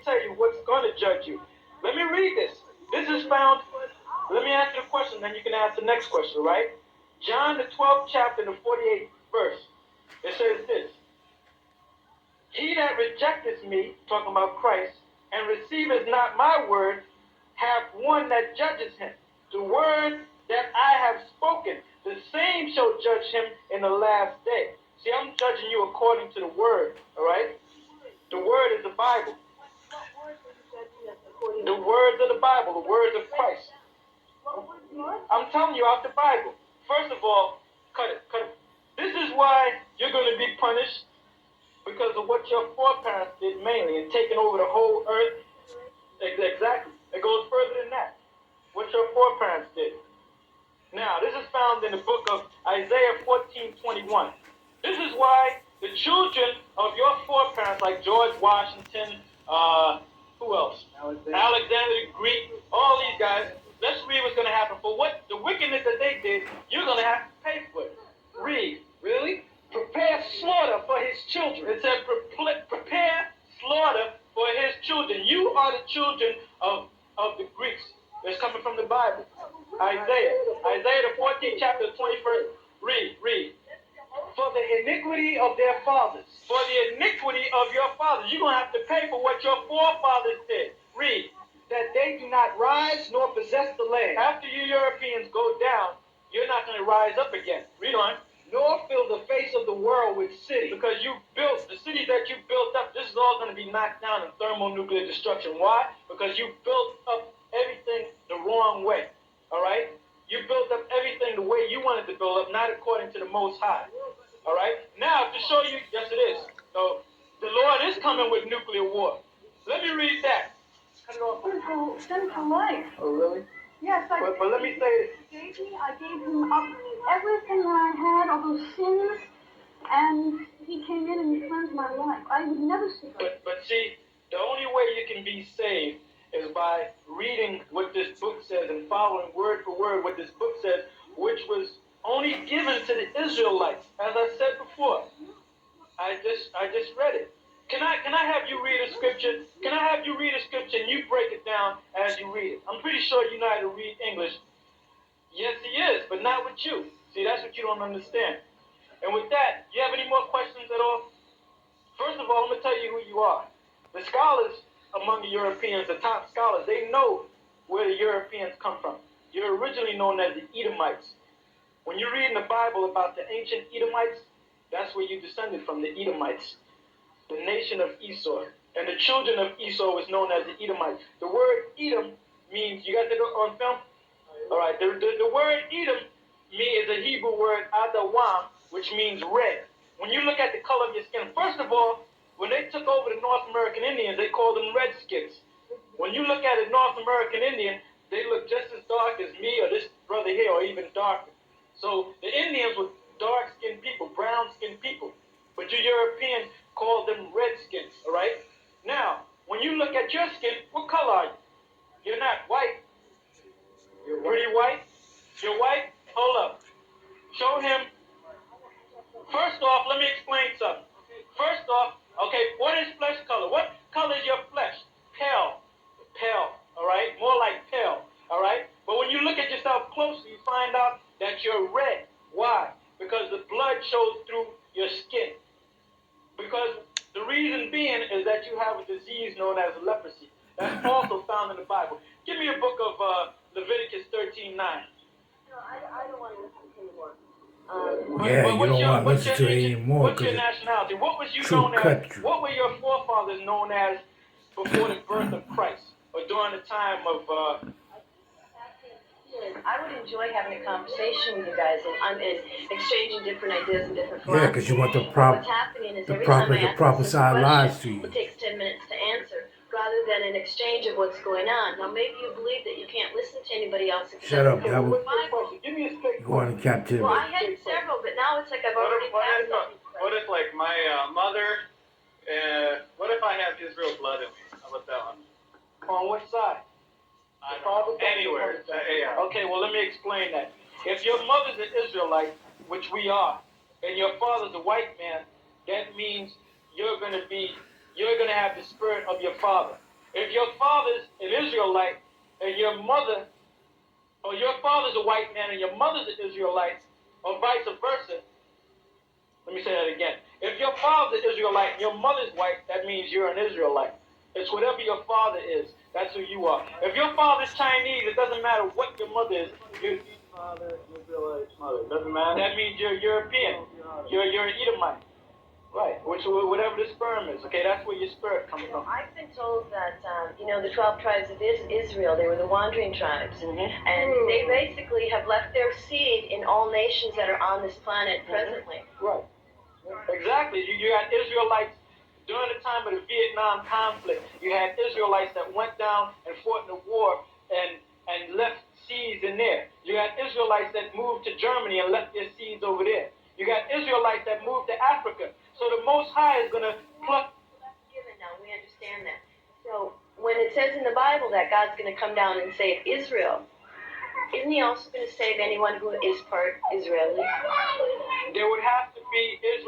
tell you what's going to judge you. Let me read this. This is found, let me answer the question, then you can ask the next question, right? John, the 12th chapter, the 48th verse. It says this. He that rejecteth me, talking about Christ, and receiveth not my word, hath one that judges him. The word that I have spoken, the same shall judge him in the last day. See, I'm judging you according to the word, all right? The word is the Bible. The words of the Bible, the words of Christ. I'm telling you out the Bible. First of all, cut it. This is why you're going to be punished, because of what your foreparents did mainly, and taking over the whole earth. Exactly. It goes further than that. What your foreparents did. Now, this is found in the book of Isaiah 14:21. This is why the children of your foreparents, like George Washington, who else? Alexander the Greek, all these guys. Let's read what's going to happen. For what the wickedness that they did, you're going to have to pay for it. Read. Really? Prepare slaughter for his children. It said prepare slaughter for his children. You are the children of the Greeks. That's coming from the Bible. Isaiah the 14th chapter, 21st. Read. For the iniquity of their fathers. For the iniquity of your fathers. You're going to have to pay for what your forefathers did. Read. That they do not rise nor possess the land. After you Europeans go down, you're not going to rise up again. Read on. Nor fill the face of the world with cities. Because you built, the cities that you built up, this is all going to be knocked down in thermonuclear destruction. Why? Because you built up everything the wrong way. All right? You built up everything the way you wanted to build up, not according to the Most High. All right? Now, to show you, yes it is. So, the Lord is coming with nuclear war. Let me read that. Sinful life. Oh, really? Yes, but let me say this. I gave him up everything that I had, all those sins, and he came in and he cleansed my life. I would never see it. But see, the only way you can be saved is by reading what this book says and following word for word what this book says, which was only given to the Israelites. As I said before, I just read it. Can I have you read a scripture? Can I have you read a scripture and you break it down as you read it? I'm pretty sure you know how to read English. Yes, he is, but not with you. See, that's what you don't understand. And with that, you have any more questions at all? First of all, I'm going to tell you who you are. The scholars among the Europeans, the top scholars, they know where the Europeans come from. You're originally known as the Edomites. When you read in the Bible about the ancient Edomites, that's where you descended from, the Edomites, the nation of Esau. And the children of Esau was known as the Edomites. The word Edom means, you got that on film? All right, the word Edom is a Hebrew word, Adawam, which means red. When you look at the color of your skin, first of all, when they took over the North American Indians, they called them redskins. When you look at a North American Indian, they look just as dark as me or this brother here, or even darker. So the Indians were dark-skinned people, brown-skinned people. But you Europeans called them redskins, all right? Now, when you look at your skin, what color are you? You're not white. You're pretty white? You're white? Hold up. Show him. First off, let me explain something. First off, okay, what is flesh color? What color is your flesh? Pale. Pale, all right? More like pale, all right? But when you look at yourself closely, you find out that you're red. Why? Because the blood shows through your skin. Because the reason being is that you have a disease known as leprosy. That's also found in the Bible. Give me a book of Leviticus 13:9. No, I don't want to listen to anymore. Yeah, you don't want to listen to it anymore. What's your nationality? What was you known as? What were your forefathers known as before the birth of Christ, or during the time of? I would enjoy having a conversation with you guys and exchanging different ideas and different philosophies. Yeah, because you want the proper side lies to you. It takes 10 minutes to answer, rather than an exchange of what's going on. Now, maybe you believe that you can't listen to anybody else. Shut up, devil. Give me a straight You're going to captivity. Well, I had several, but now it's like I've already passed them. What if, like, my mother, what if I have Israel blood in me? How about that one? On what side? I don't know. Anywhere. Yeah. Okay, well, let me explain that. If your mother's an Israelite, which we are, and your father's a white man, that means you're going to have the spirit of your father. If your father's an Israelite and your mother, or your father's a white man and your mother's an Israelite, or vice versa, let me say that again. If your father's an Israelite and your mother's white, that means you're an Israelite. It's whatever your father is. That's who you are. If your father's Chinese, it doesn't matter what your mother is. Father, Israelite mother. Doesn't matter. That means you're European. You're an Edomite. Right. Whatever the sperm is. Okay, that's where your spirit comes from. I've been told that, the 12 tribes of Israel, they were the wandering tribes. Mm-hmm. And they basically have left their seed in all nations that are on this planet presently. Right. Exactly. You had Israelites during the time of the Vietnam conflict. You had Israelites that went down and fought in the war and left seeds in there. You had Israelites that moved to Germany and left their seeds over there. You got Israelites that moved to Africa. So the Most High is going to pluck. That's given now. We understand that. So when it says in the Bible that God's going to come down and save Israel, isn't he also going to save anyone who is part Israeli? There would have to be Israel.